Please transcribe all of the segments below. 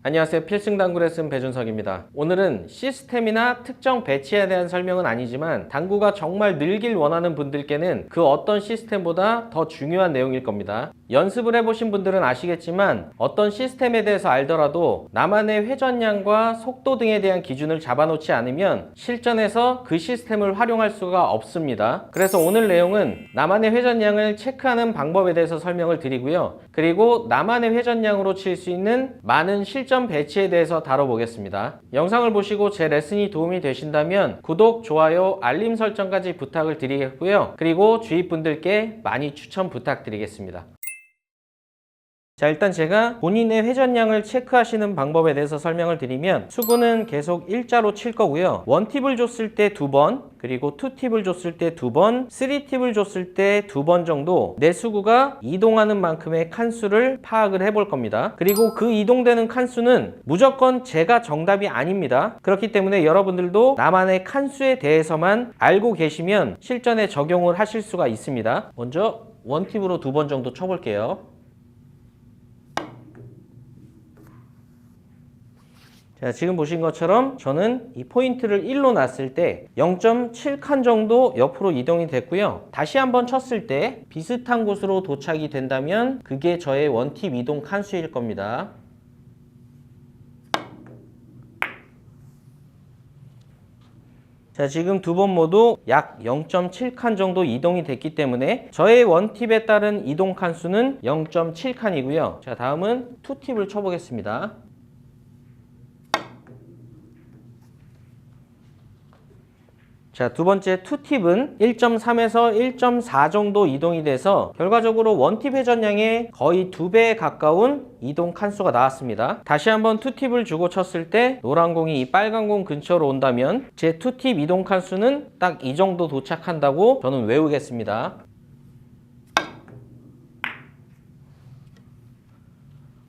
안녕하세요. 필승당구 레슨 배준석입니다. 오늘은 시스템이나 특정 배치에 대한 설명은 아니지만 당구가 정말 늘길 원하는 분들께는 그 어떤 시스템보다 더 중요한 내용일 겁니다. 연습을 해보신 분들은 아시겠지만 어떤 시스템에 대해서 알더라도 나만의 회전량과 속도 등에 대한 기준을 잡아놓지 않으면 실전에서 그 시스템을 활용할 수가 없습니다. 그래서 오늘 내용은 나만의 회전량을 체크하는 방법에 대해서 설명을 드리고요. 그리고 나만의 회전량으로 칠 수 있는 많은 실전 배치에 대해서 다뤄보겠습니다. 영상을 보시고 제 레슨이 도움이 되신다면 구독, 좋아요, 알림 설정까지 부탁을 드리겠고요. 그리고 주위 분들께 많이 추천 부탁드리겠습니다. 자, 일단 제가 본인의 회전량을 체크하시는 방법에 대해서 설명을 드리면 수구는 계속 일자로 칠 거고요. 원팁을 줬을 때 2번, 그리고 2팁을 줬을 때 2번, 3팁을 줬을 때 2번 정도 내 수구가 이동하는 만큼의 칸수를 파악을 해볼 겁니다. 그리고 그 이동되는 칸수는 무조건 제가 정답이 아닙니다. 그렇기 때문에 여러분들도 나만의 칸수에 대해서만 알고 계시면 실전에 적용을 하실 수가 있습니다. 먼저 원팁으로 2번 정도 쳐볼게요. 자, 지금 보신 것처럼 저는 이 포인트를 1로 놨을 때 0.7칸 정도 옆으로 이동이 됐고요. 다시 한번 쳤을 때 비슷한 곳으로 도착이 된다면 그게 저의 원팁 이동 칸수일 겁니다. 자, 지금 두 번 모두 약 0.7칸 정도 이동이 됐기 때문에 저의 원팁에 따른 이동 칸수는 0.7칸이고요. 자, 다음은 투팁을 쳐보겠습니다. 자, 두 번째 투팁은 1.3에서 1.4 정도 이동이 돼서 결과적으로 원팁 회전량의 거의 2배에 가까운 이동 칸수가 나왔습니다. 다시 한번 투팁을 주고 쳤을 때 노란 공이 이 빨간 공 근처로 온다면 제 투팁 이동 칸수는 딱 이 정도 도착한다고 저는 외우겠습니다.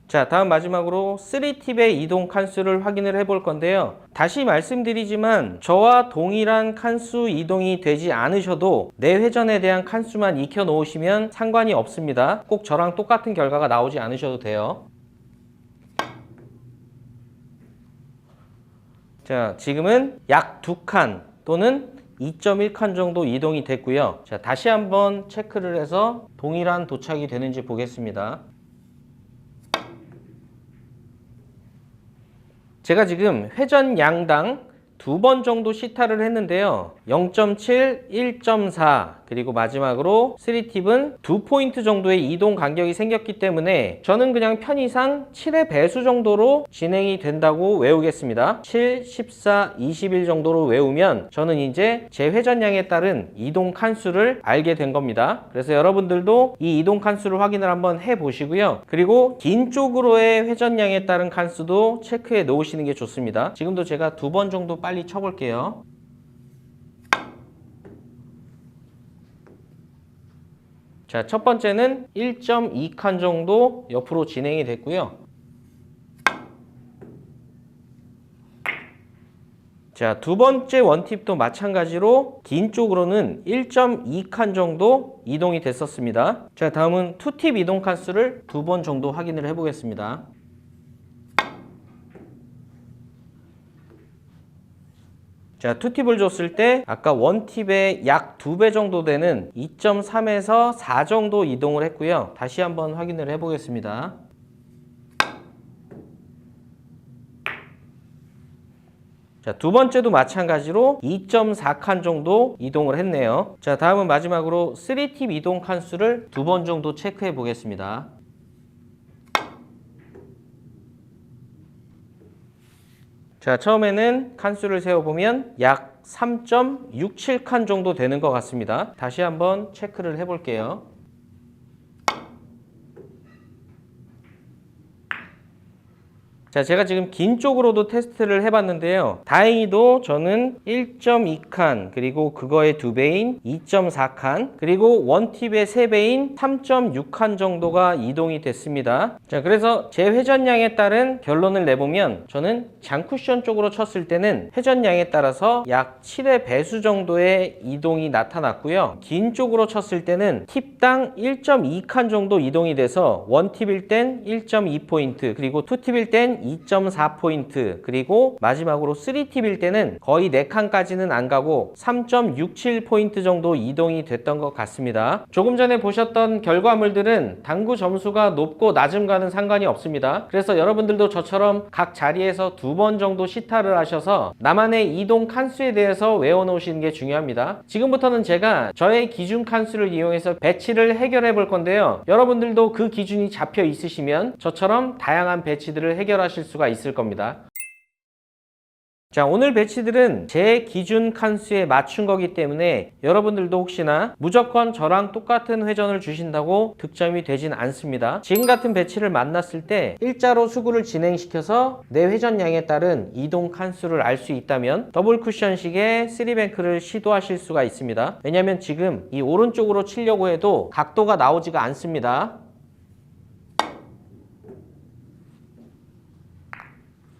자, 다음 마지막으로 3팁의 이동 칸수를 확인을 해볼 건데요. 다시 말씀드리지만 저와 동일한 칸수 이동이 되지 않으셔도 내 회전에 대한 칸수만 익혀 놓으시면 상관이 없습니다. 꼭 저랑 똑같은 결과가 나오지 않으셔도 돼요. 자, 지금은 약 2칸 또는 2.1칸 정도 이동이 됐고요. 자, 다시 한번 체크를 해서 동일한 도착이 되는지 보겠습니다. 제가 지금 회전 양당 2번 정도 시타를 했는데요. 0.7, 1.4 그리고 마지막으로 3팁은 2포인트 정도의 이동 간격이 생겼기 때문에 저는 그냥 편의상 7의 배수 정도로 진행이 된다고 외우겠습니다. 7, 14, 21 정도로 외우면 저는 이제 제 회전량에 따른 이동 칸수를 알게 된 겁니다. 그래서 여러분들도 이 이동 칸수를 확인을 한번 해보시고요. 그리고 긴 쪽으로의 회전량에 따른 칸수도 체크해 놓으시는 게 좋습니다. 지금도 제가 2번 정도 빨리 쳐볼게요. 자, 첫 번째는 1.2칸 정도 옆으로 진행이 됐고요. 자, 두 번째 원팁도 마찬가지로 긴 쪽으로는 1.2칸 정도 이동이 됐었습니다. 자, 다음은 투팁 이동 칸수를 2번 정도 확인을 해보겠습니다. 자, 투팁을 줬을 때 아까 원팁의 약 2배 정도 되는 2.3에서 4 정도 이동을 했고요. 다시 한번 확인을 해보겠습니다. 자, 두 번째도 마찬가지로 2.4칸 정도 이동을 했네요. 자, 다음은 마지막으로 3팁 이동 칸수를 2번 정도 체크해 보겠습니다. 자, 처음에는 칸수를 세어보면 약 3.67칸 정도 되는 것 같습니다. 다시 한번 체크를 해볼게요. 자, 제가 지금 긴 쪽으로도 테스트를 해봤는데요. 다행히도 저는 1.2칸 그리고 그거의 2배인 2.4칸 그리고 원팁의 3배인 3.6칸 정도가 이동이 됐습니다. 자, 그래서 제 회전량에 따른 결론을 내보면 저는 장쿠션 쪽으로 쳤을 때는 회전량에 따라서 약 7의 배수 정도의 이동이 나타났고요. 긴 쪽으로 쳤을 때는 팁당 1.2칸 정도 이동이 돼서 원팁일 땐 1.2포인트 그리고 투팁일 땐 2.4포인트, 그리고 마지막으로 3팁일 때는 거의 4칸까지는 안 가고 3.67포인트 정도 이동이 됐던 것 같습니다. 조금 전에 보셨던 결과물들은 당구 점수가 높고 낮음과는 상관이 없습니다. 그래서 여러분들도 저처럼 각 자리에서 2번 정도 시타를 하셔서 나만의 이동 칸수에 대해서 외워놓으시는 게 중요합니다. 지금부터는 제가 저의 기준 칸수를 이용해서 배치를 해결해 볼 건데요. 여러분들도 그 기준이 잡혀 있으시면 저처럼 다양한 배치들을 해결하실 수가 있을 겁니다. 자, 오늘 배치들은 제 기준 칸수에 맞춘 거기 때문에 여러분들도 혹시나 무조건 저랑 똑같은 회전을 주신다고 득점이 되진 않습니다. 지금 같은 배치를 만났을 때 일자로 수구를 진행시켜서 내 회전량에 따른 이동 칸수를 알 수 있다면 더블 쿠션식의 3뱅크를 시도하실 수가 있습니다. 왜냐하면 지금 이 오른쪽으로 치려고 해도 각도가 나오지가 않습니다.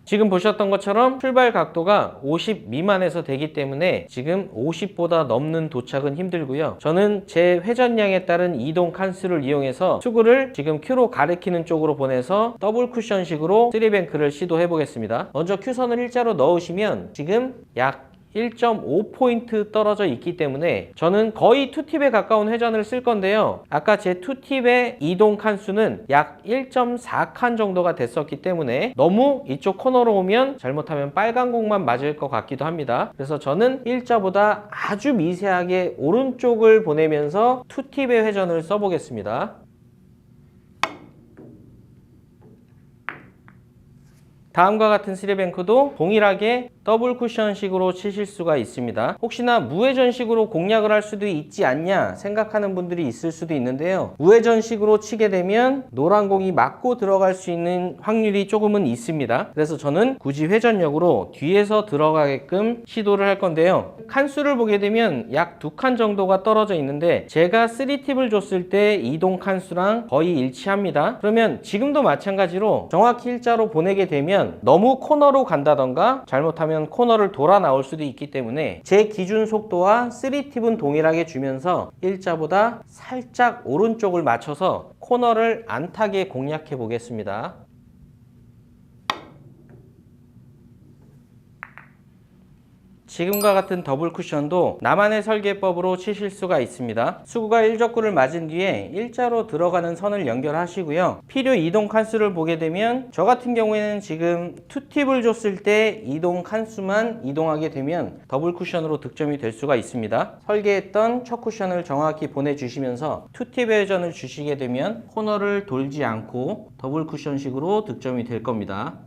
지금 보셨던 것처럼 출발 각도가 50 미만에서 되기 때문에 지금 50보다 넘는 도착은 힘들고요. 저는 제 회전량에 따른 이동 칸수를 이용해서 수구를 지금 큐로 가리키는 쪽으로 보내서 더블 쿠션식으로 3뱅크를 시도해 보겠습니다. 먼저 큐선을 일자로 넣으시면 지금 약 1.5포인트 떨어져 있기 때문에 저는 거의 투팁에 가까운 회전을 쓸 건데요. 아까 제 투팁의 이동 칸수는 약 1.4칸 정도가 됐었기 때문에 너무 이쪽 코너로 오면 잘못하면 빨간 공만 맞을 것 같기도 합니다. 그래서 저는 일자보다 아주 미세하게 오른쪽을 보내면서 투팁의 회전을 써보겠습니다. 다음과 같은 3뱅크도 동일하게 더블 쿠션식으로 치실 수가 있습니다. 혹시나 무회전식으로 공략을 할 수도 있지 않냐 생각하는 분들이 있을 수도 있는데요. 무회전식으로 치게 되면 노란 공이 맞고 들어갈 수 있는 확률이 조금은 있습니다. 그래서 저는 굳이 회전력으로 뒤에서 들어가게끔 시도를 할 건데요. 칸수를 보게 되면 약 2칸 정도가 떨어져 있는데 제가 3팁을 줬을 때 이동 칸수랑 거의 일치합니다. 그러면 지금도 마찬가지로 정확히 일자로 보내게 되면 너무 코너로 간다던가 잘못하면 코너를 돌아 나올 수도 있기 때문에 제 기준 속도와 3팁은 동일하게 주면서 일자보다 살짝 오른쪽을 맞춰서 코너를 안 타게 공략해 보겠습니다. 지금과 같은 더블 쿠션도 나만의 설계법으로 치실 수가 있습니다. 수구가 일적구를 맞은 뒤에 일자로 들어가는 선을 연결하시고요. 필요 이동 칸수를 보게 되면 저 같은 경우에는 지금 투팁을 줬을 때 이동 칸수만 이동하게 되면 더블 쿠션으로 득점이 될 수가 있습니다. 설계했던 첫 쿠션을 정확히 보내주시면서 투팁의 회전을 주시게 되면 코너를 돌지 않고 더블 쿠션식으로 득점이 될 겁니다.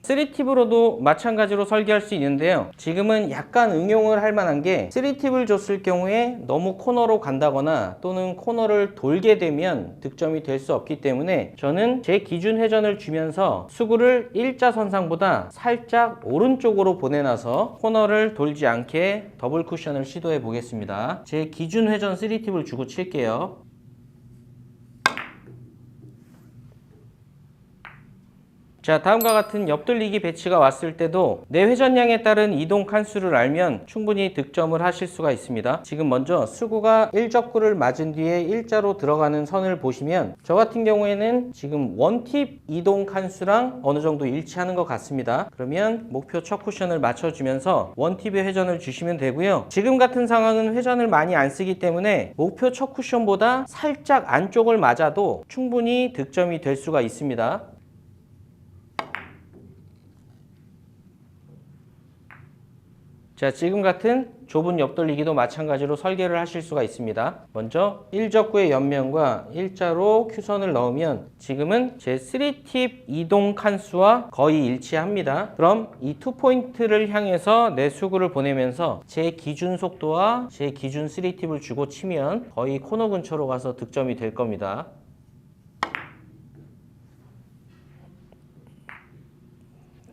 3팁으로도 마찬가지로 설계할 수 있는데요. 지금은 약간 응용을 할 만한 게 3팁을 줬을 경우에 너무 코너로 간다거나 또는 코너를 돌게 되면 득점이 될 수 없기 때문에 저는 제 기준 회전을 주면서 수구를 일자선상보다 살짝 오른쪽으로 보내놔서 코너를 돌지 않게 더블 쿠션을 시도해 보겠습니다. 제 기준 회전 3팁을 주고 칠게요. 자, 다음과 같은 옆돌리기 배치가 왔을 때도 내 회전량에 따른 이동 칸수를 알면 충분히 득점을 하실 수가 있습니다. 지금 먼저 수구가 일적구를 맞은 뒤에 일자로 들어가는 선을 보시면 저 같은 경우에는 지금 원팁 이동 칸수랑 어느 정도 일치하는 것 같습니다. 그러면 목표 첫 쿠션을 맞춰주면서 원팁의 회전을 주시면 되고요. 지금 같은 상황은 회전을 많이 안 쓰기 때문에 목표 첫 쿠션보다 살짝 안쪽을 맞아도 충분히 득점이 될 수가 있습니다. 자, 지금 같은 좁은 옆돌리기도 마찬가지로 설계를 하실 수가 있습니다. 먼저 일적구의 옆면과 일자로 큐선을 넣으면 지금은 제 3팁 이동 칸수와 거의 일치합니다. 그럼 이 2포인트를 향해서 내 수구를 보내면서 제 기준 속도와 제 기준 3팁을 주고 치면 거의 코너 근처로 가서 득점이 될 겁니다.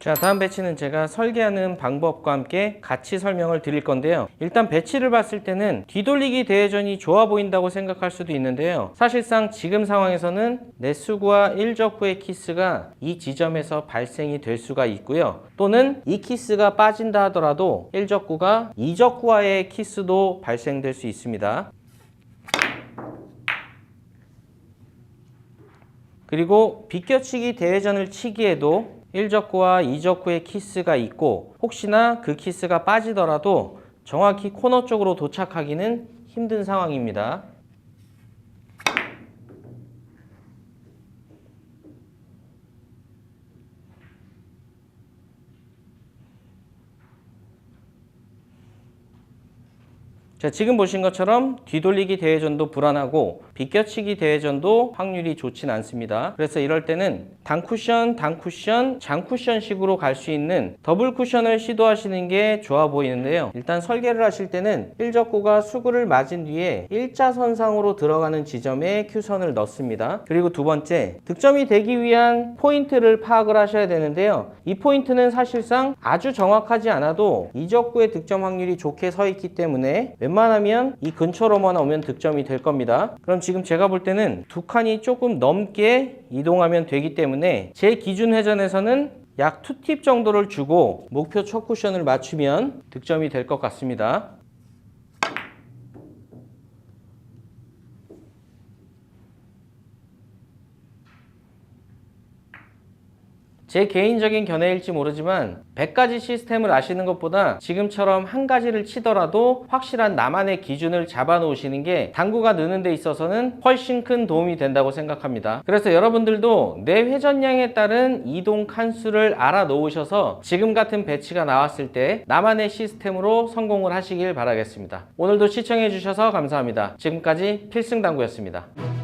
자, 다음 배치는 제가 설계하는 방법과 함께 같이 설명을 드릴 건데요. 일단 배치를 봤을 때는 뒤돌리기 대회전이 좋아 보인다고 생각할 수도 있는데요. 사실상 지금 상황에서는 내 수구와 일적구의 키스가 이 지점에서 발생이 될 수가 있고요. 또는 이 키스가 빠진다 하더라도 일적구가 이적구와의 키스도 발생될 수 있습니다. 그리고 비껴치기 대회전을 치기에도 1적구와 2적구의 키스가 있고 혹시나 그 키스가 빠지더라도 정확히 코너 쪽으로 도착하기는 힘든 상황입니다. 자, 지금 보신 것처럼 뒤돌리기 대회전도 불안하고 비껴치기 대회전도 확률이 좋진 않습니다. 그래서 이럴 때는 단쿠션, 단쿠션, 장쿠션 식으로 갈 수 있는 더블 쿠션을 시도하시는 게 좋아 보이는데요. 일단 설계를 하실 때는 1적구가 수구를 맞은 뒤에 일자선상으로 들어가는 지점에 큐선을 넣습니다. 그리고 두 번째, 득점이 되기 위한 포인트를 파악을 하셔야 되는데요. 이 포인트는 사실상 아주 정확하지 않아도 2적구의 득점 확률이 좋게 서 있기 때문에 웬만하면 이 근처로만 오면 득점이 될 겁니다. 그럼 지금 제가 볼 때는 두 칸이 조금 넘게 이동하면 되기 때문에 제 기준 회전에서는 약 2팁 정도를 주고 목표 첫 쿠션을 맞추면 득점이 될 것 같습니다. 제 개인적인 견해일지 모르지만 100가지 시스템을 아시는 것보다 지금처럼 한 가지를 치더라도 확실한 나만의 기준을 잡아 놓으시는 게 당구가 느는 데 있어서는 훨씬 큰 도움이 된다고 생각합니다. 그래서 여러분들도 내 회전량에 따른 이동 칸수를 알아 놓으셔서 지금 같은 배치가 나왔을 때 나만의 시스템으로 성공을 하시길 바라겠습니다. 오늘도 시청해 주셔서 감사합니다. 지금까지 필승당구였습니다.